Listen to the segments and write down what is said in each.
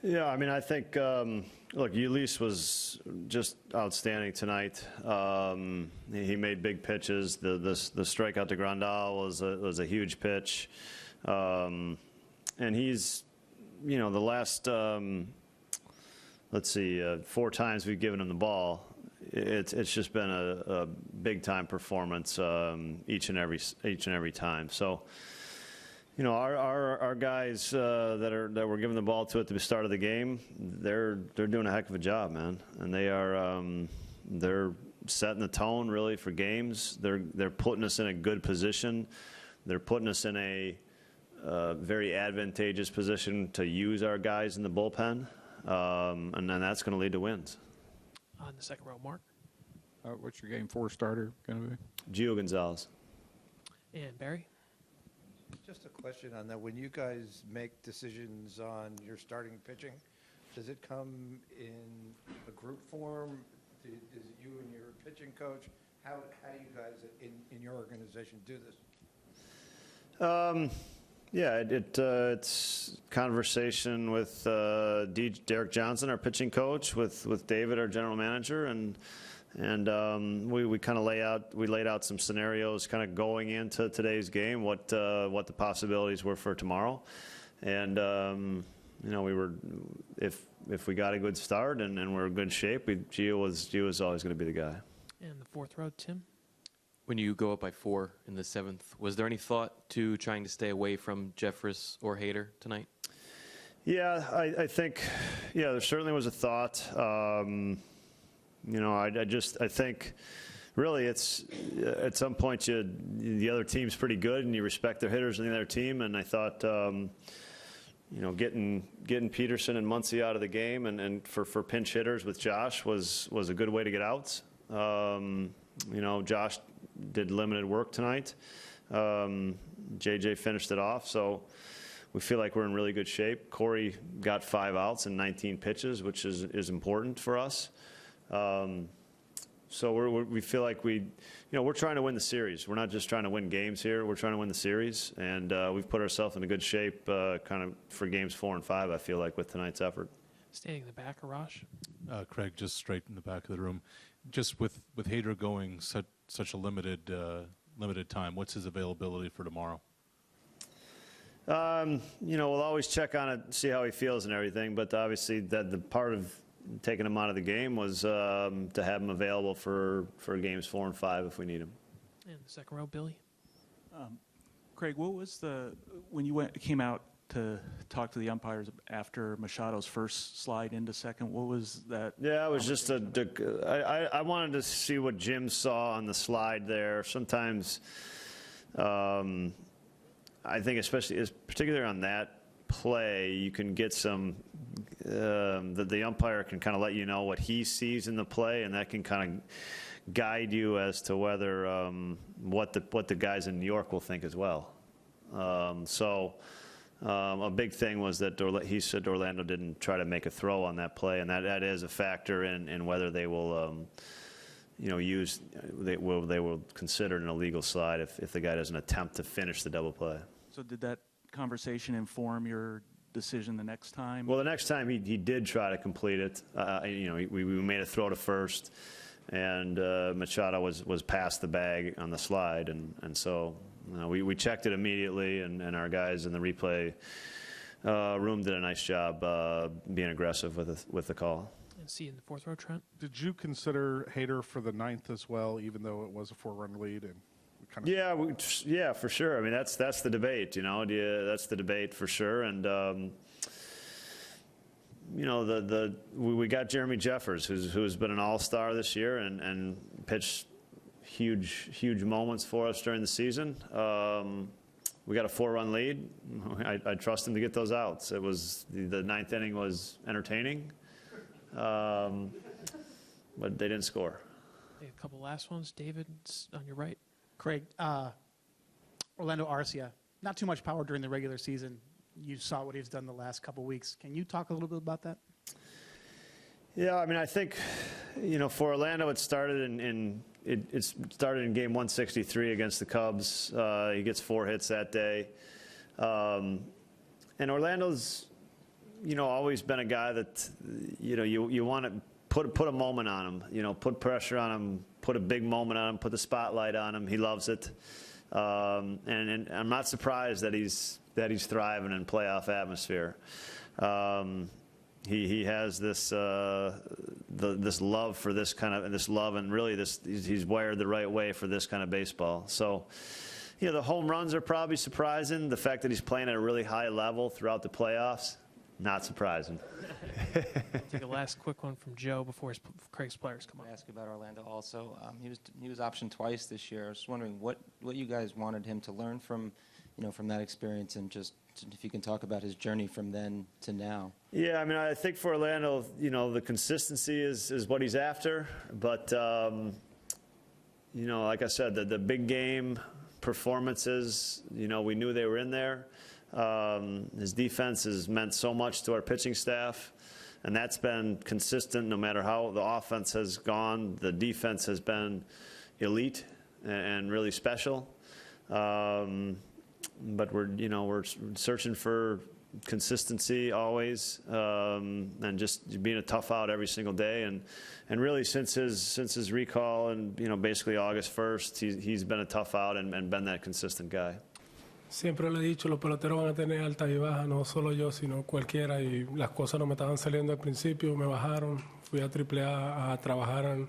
Yeah, I mean, I think, look, Jhoulys was just outstanding tonight. He made big pitches. The strikeout to Grandal was a huge pitch. And he's, the last, let's see, 4 times we've given him the ball, it's just been a big-time performance each and every time. So, our guys that we're giving the ball to at the start of the game, they're doing a heck of a job, man, and they're setting the tone really for games. They're putting us in a good position. They're putting us in a very advantageous position to use our guys in the bullpen, and then that's going to lead to wins. On the second row, Mark. What's your game 4 starter going to be? Gio Gonzalez. And Barry. Just a question on that. When you guys make decisions on your starting pitching, does it come in a group form? Is it you and your pitching coach? How do you guys in your organization do this? Yeah, it's conversation with Derek Johnson, our pitching coach, with David, our general manager, and we kind of laid out some scenarios kind of going into today's game, what the possibilities were for tomorrow, and we were if we got a good start and we're in good shape, Gio was always going to be the guy. And the fourth row, Tim. When you go up by 4 in the 7th, was there any thought to trying to stay away from Jeffress or Hader tonight? Yeah, I think, there certainly was a thought. I think really it's at some point the other team's pretty good and you respect their hitters in the other team, and I thought getting Peterson and Muncy out of the game and for pinch hitters with Josh was a good way to get outs. Josh did limited work tonight. JJ finished it off, so we feel like we're in really good shape. Corey got 5 outs and 19 pitches, which is important for us. So we feel like we're trying to win the series. We're not just trying to win games here. We're trying to win the series, and we've put ourselves in a good shape kind of for games 4 and 5, I feel like, with tonight's effort. Standing in the back, Arash. Craig, just straight in the back of the room. Just with Hader going such a limited time, what's his availability for tomorrow? We'll always check on it, see how he feels and everything, but obviously the part of taking him out of the game was to have him available for games 4 and 5 if we need him. And the second row, Billy. Craig, what was when you came out to talk to the umpires after Machado's first slide into second, what was that? Yeah, it was just I wanted to see what Jim saw on the slide there. Sometimes I think particularly on that play, you can get some the umpire can kind of let you know what he sees in the play, and that can kind of guide you as to whether what the guys in New York will think as well. A big thing was that he said Orlando didn't try to make a throw on that play, and that is a factor in whether they will they will consider an illegal slide if the guy doesn't attempt to finish the double play. So did that conversation inform your decision the next time? Well, the next time he did try to complete it. We made a throw to first, and Machado was past the bag on the slide, and so we checked it immediately, and our guys in the replay room did a nice job being aggressive with the call. And see in the fourth row, Trent. Did you consider Hader for the 9th as well, even though it was a 4-run lead? And yeah, for sure. I mean, that's the debate. That's the debate for sure. And we got Jeremy Jeffers, who's been an all-star this year and pitched huge moments for us during the season. We got a 4-run lead. I trust him to get those outs. It was the 9th inning was entertaining, but they didn't score. A couple last ones. David, on your right. Craig, Orlando Arcia, not too much power during the regular season. You saw what he's done the last couple weeks. Can you talk a little bit about that? Yeah, I mean, I think, for Orlando, it started it started in game 163 against the Cubs. He gets 4 hits that day. And Orlando's, always been a guy that, you want to put a moment on him, put pressure on him, put a big moment on him, put the spotlight on him. He loves it. And I'm not surprised that he's thriving in playoff atmosphere. He has this this love for this love, and really he's wired the right way for this kind of baseball. So, the home runs are probably surprising. The fact that he's playing at a really high level throughout the playoffs, not surprising. I'll take a last quick one from Joe before Craig's players come on. I ask about Orlando also. He was optioned twice this year. I was just wondering what you guys wanted him to learn from that experience, and just if you can talk about his journey from then to now. Yeah, I mean, I think for Orlando, the consistency is what he's after. But, like I said, the big game performances, we knew they were in there. His defense has meant so much to our pitching staff, and that's been consistent no matter how the offense has gone. The defense has been elite and really special. But we're searching for consistency always, and just being a tough out every single day. And really since his recall and basically August 1st, he's been a tough out and been that consistent guy. Siempre le he dicho, los peloteros van a tener altas y bajas, no solo yo, sino cualquiera. Y las cosas no me estaban saliendo al principio, me bajaron. Fui a AAA a trabajar,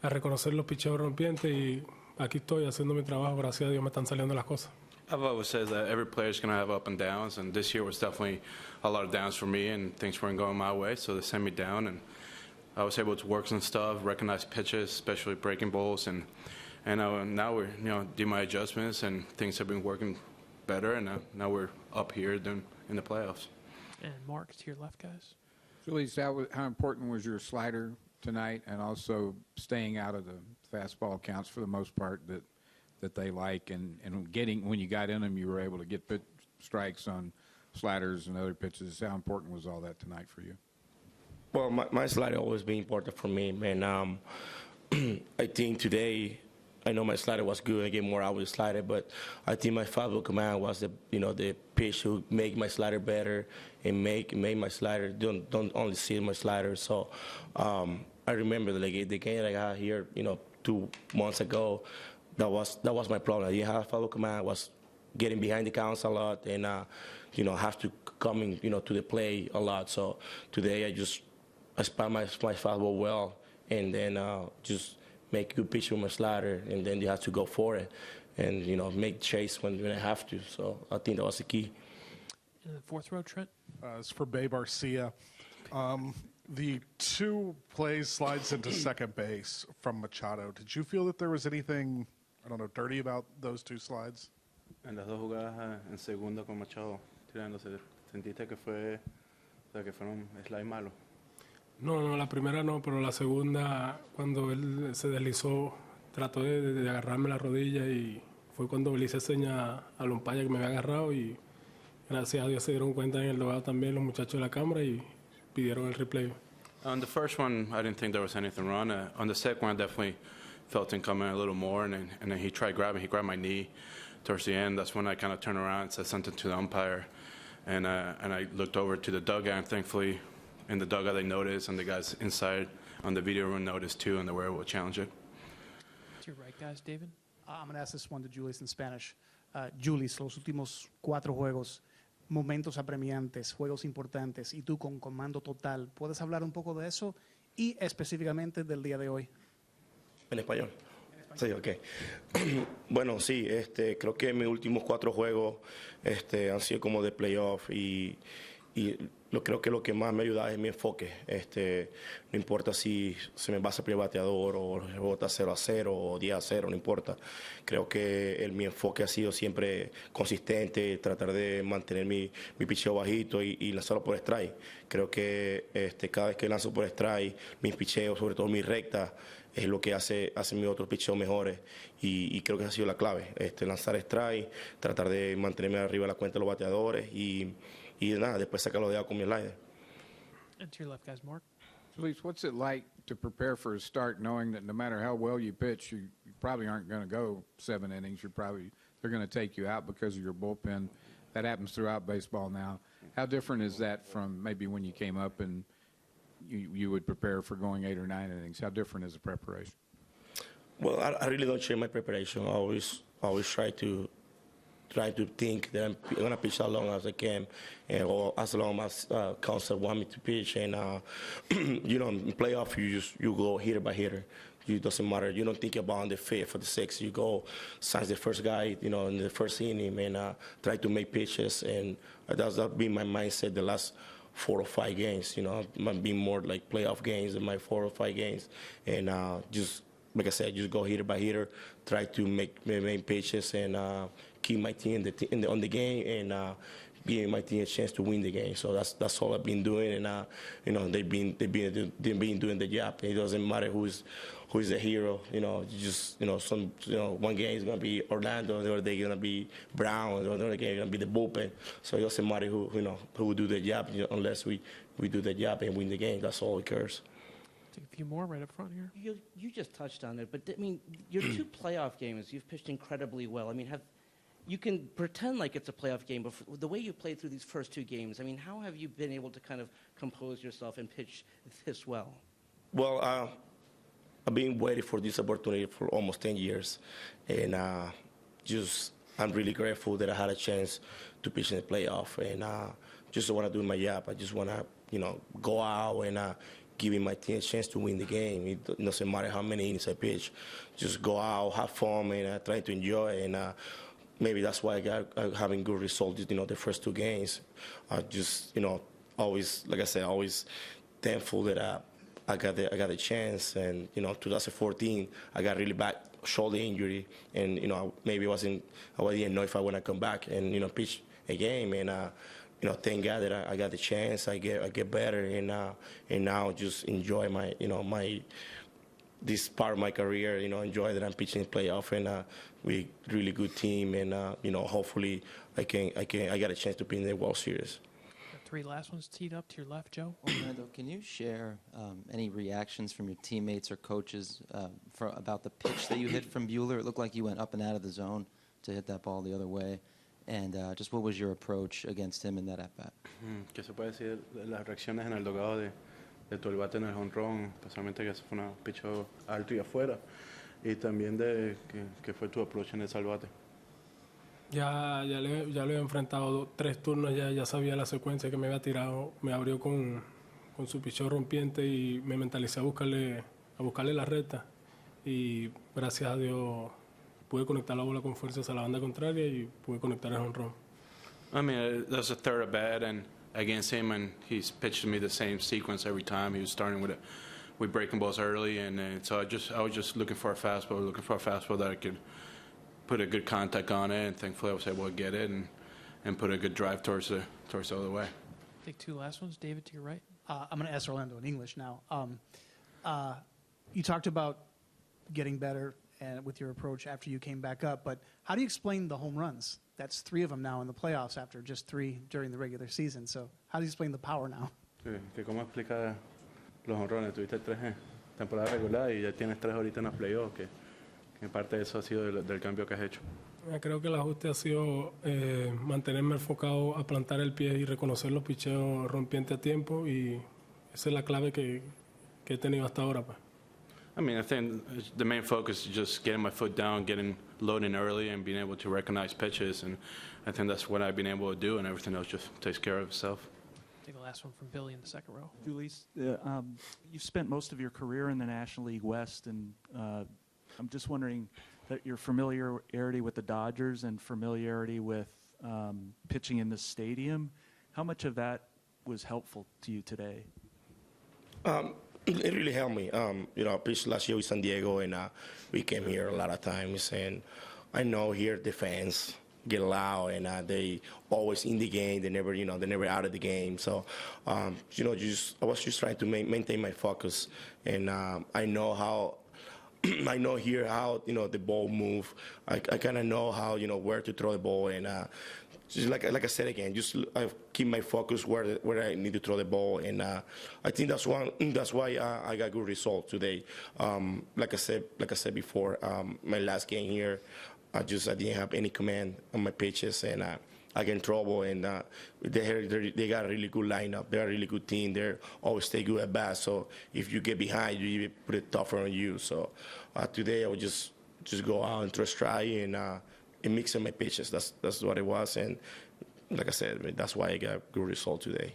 a reconocer los picheos rompientes, y aquí estoy haciendo mi trabajo. Gracias a Dios me están saliendo las cosas. I've always said that every player's going to have up and downs, and this year was definitely a lot of downs for me, and things weren't going my way, so they sent me down, and I was able to work some stuff, recognize pitches, especially breaking balls, and now we're do my adjustments, and things have been working better, and now we're up here in the playoffs. And Mark, to your left, guys. Jhoulys, how important was your slider tonight, and also staying out of the fastball counts for the most part that they like, and getting, when you got in them, you were able to get strikes on sliders and other pitches. How important was all that tonight for you? Well, my slider always been important for me, man. I think today, I know my slider was good. I get more out with the slider, but I think my fastball command was the pitch who make my slider better and make my slider don't only see my slider. So I remember the game I got here, 2 months ago. That was my problem. I didn't have a fastball command. I was getting behind the counts a lot, and have to come in, to the play a lot. So today I spot my fastball well, and then just make a good pitch with my slider, and then you have to go for it, and make chase when I have to. So I think that was the key. In the fourth row, Trent. It's for Babe Arcia. The 2 plays slides into second base from Machado. Did you feel that there was anything, dirty about those 2 slides? En las dos jugadas en segunda con Machado tirándose, ¿sentiste que fueron slide malos? No, la primera no, pero la segunda, cuando él se deslizó, trató de agarrarme la rodilla, y fue cuando le hice seña al umpire que me había agarrado, y gracias a Dios se dieron cuenta en el dogado también los muchachos de la cámara y pidieron el replay. On the first one, I didn't think there was anything wrong. On the second one, I definitely felt him coming a little more, and then he tried grabbing. He grabbed my knee towards the end. That's when I kind of turned around and said something to the umpire, and I looked over to the dugout, and thankfully in the dugout they noticed, and the guys inside on the video room noticed too, and they were able to challenge it. To your right, guys, David. I'm going to ask this one to Jhoulys in Spanish. Jhoulys, los últimos 4 juegos, momentos apremiantes, juegos importantes, y tú con comando total. ¿Puedes hablar un poco de eso y específicamente del día de hoy? En español. Sí, ok. Bueno, sí, creo que mis últimos 4 juegos han sido como de playoff, y creo que lo que más me ayuda es mi enfoque. No importa si se me va a ser bateador o rebota 0-0 o 10-0, no importa. Creo que mi enfoque ha sido siempre consistente, tratar de mantener mi picheo bajito y lanzarlo por strike. Creo que cada vez que lanzo por strike, mis picheos, sobre todo mis rectas, es lo que hace mis otros picheos mejores, y creo que esa ha sido la clave. Lanzar strike, tratar de mantenerme arriba de la cuenta de los bateadores, y nada, después sacarlo de agua con mi slider. And to your left, guys, Mark. Jhoulys, what's it like to prepare for a start, knowing that no matter how well you pitch, you probably aren't going to go 7 innings. They're going to take you out because of your bullpen. That happens throughout baseball now. How different is that from maybe when you came up and you would prepare for going 8 or 9 innings? How different is the preparation? Well, I really don't change my preparation. I always try to think that I'm going to pitch as long as I can, or as long as Counsell want me to pitch. And in playoff, you go hitter by hitter. It doesn't matter. You don't think about the fifth or the sixth. You go sign the first guy, in the first inning, and try to make pitches. And that's been my mindset the last 4 or 5 games. I've been more like playoff games than my 4 or 5 games, and just. Like I said, just go hitter by hitter, try to make pitches, and keep my team on the game, and giving my team a chance to win the game. So that's all I've been doing, and they've been doing the job. It doesn't matter who's the hero. One game is gonna be Orlando, the other day gonna be Brown, the other game gonna be the Bullpen. So it doesn't matter who will do the job, unless we do the job and win the game. That's all that cares. Take a few more right up front here. You just touched on it, but I mean, your 2 playoff games, you've pitched incredibly well. I mean, you can pretend like it's a playoff game, but the way you played through these first 2 games, I mean, how have you been able to kind of compose yourself and pitch this well? Well, I've been waiting for this opportunity for almost 10 years, and I'm really grateful that I had a chance to pitch in the playoff, and just want to do my job. I just want to, go out and giving my team a chance to win the game. It doesn't matter how many innings I pitch. Just go out, have fun, and try to enjoy. And maybe that's why I got having good results, the first 2 games. Always, like I said, always thankful that I got the chance. And 2014, I got really bad shoulder injury, and maybe I didn't know if I want to come back and pitch a game. And thank God that I got the chance. I get better, and now just enjoy my this part of my career. Enjoy that I'm pitching playoff, and we really good team, and hopefully I got a chance to be in the World Series. Got 3 last ones teed up to your left, Joe. Orlando, can you share any reactions from your teammates or coaches about the pitch that you hit from Buehler? It looked like you went up and out of the zone to hit that ball the other way. And just what was your approach against him in that at-bat? ¿Qué se puede decir de las reacciones en el dogado de tu bate en el jonrón, especialmente que fue un picho alto y afuera, y también de que fue tu approach en el salvate? Ya lo he enfrentado 3 turnos, ya sabía la secuencia que me había tirado, me abrió con su picheo rompiente y me mentalicé a buscarle la recta, y gracias a Dios pude conectar la bola con fuerzas a la banda contraria y pude conectar el jonrón. I mean, that was a third at bat, and against him, and he's pitched to me the same sequence every time. He was starting with breaking balls early, and so I was just looking for a fastball that I could put a good contact on it, and thankfully I was able to get it and put a good drive towards the other way. Take 2 last ones. David, to your right. I'm going to ask Orlando in English now. You talked about getting better and with your approach after you came back up, but how do you explain the home runs? That's 3 of them now in the playoffs after just 3 during the regular season. So how do you explain the power now? ¿Cómo explica los honrones? Tuviste 3 en temporada regular y ya tienes 3 ahorita en los playoffs, que parte de eso ha sido del cambio que has hecho. Creo que el ajuste ha sido mantenerme enfocado a plantar el pie y reconocer los picheos rompientes a tiempo, y esa es la clave que he tenido hasta ahora, pues. I mean, I think the main focus is just getting my foot down, getting loading early, and being able to recognize pitches. And I think that's what I've been able to do, and everything else just takes care of itself. Take the last one from Billy in the second row. Jhoulys, you've spent most of your career in the National League West, and I'm just wondering that your familiarity with the Dodgers and familiarity with pitching in the stadium, how much of that was helpful to you today? It really helped me. I pitched last year with San Diego, and we came here a lot of times. And I know here the fans get loud, and they always in the game. They never out of the game. So, I was just trying to maintain my focus, and I know how. I know here how the ball move. I kind of know how where to throw the ball, and just like I said again, just I keep my focus where I need to throw the ball, and I think that's why I got good results today. Like I said before, my last game here, I didn't have any command on my pitches, and I get in trouble. And they got a really good lineup. They're a really good team. They always stay good at bat. So if you get behind, you put it tougher on you. So today I would just go out and throw a strike and mix in my pitches. That's what it was. And like I said, that's why I got a good result today.